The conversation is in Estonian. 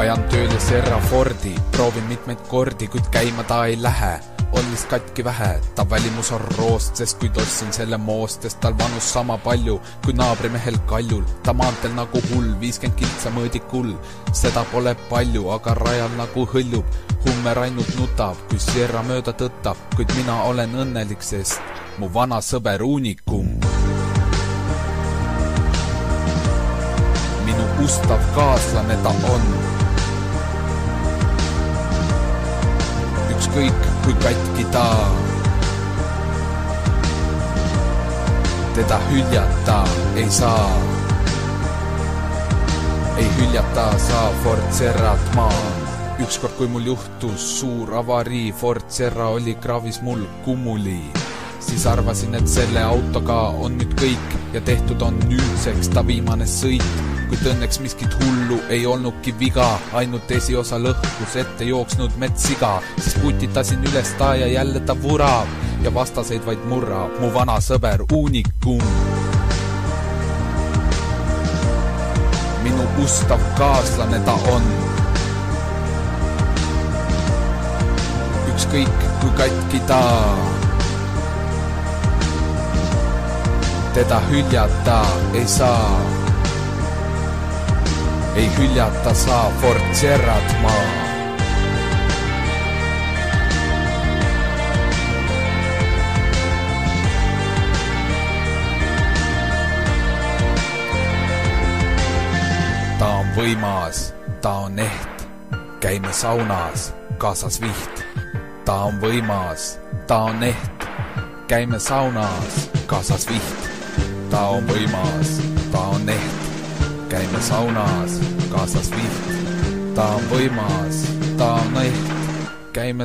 ajan tööle Serra Fordi, proovin mitmeid kordi, kuid käima ta ei lähe. On vist katki vähe, ta välimus on roost, sest kui tossin selle moostest, tal vanus sama palju kui naabrimehel Kaljul. Ta maanteel nagu hull, 50 kiltsa mõõdikul, seda pole palju, aga rajal nagu hõljub. Hummer ainult nutab, kui Sierra mööda tõttab, kuid mina olen õnnelik, sest mu vana sõber Unikum. Minu ustav kaaslane ta on. Ükskõik kui katki ta, teda hüljata ei saa. Ei hüljata saa Ford Serrat maa. Ükskord kui mul juhtus suur avarii, Ford Serra oli kraavis mul kummuli. Siis arvasin, et selle autoga on nüüd kõik ja tehtud on nüüdseks ta viimane sõit. Kuid õnneks miskit hullu ei olnudki viga, ainult esiosa lõhkus ette jooksnud metssiga. Siis putitasin üles ta ja jälle ta vurab ja vastaseid vaid murrab mu vana sõber Unikum. Minu ustav kaaslane ta on. Ükskõik kui katki ta, teda hüljata ei saa. Ei hüljata saa Ford Serrat maa. Ta on võimas, ta on eht, käime saunas, kaasas viht. Ta on võimas, ta on eht, käime saunas, kaasas viht. Ta on võimas, ta on eht, käime saunas, kaasas viht. Ta on võimas, ta on eht, käime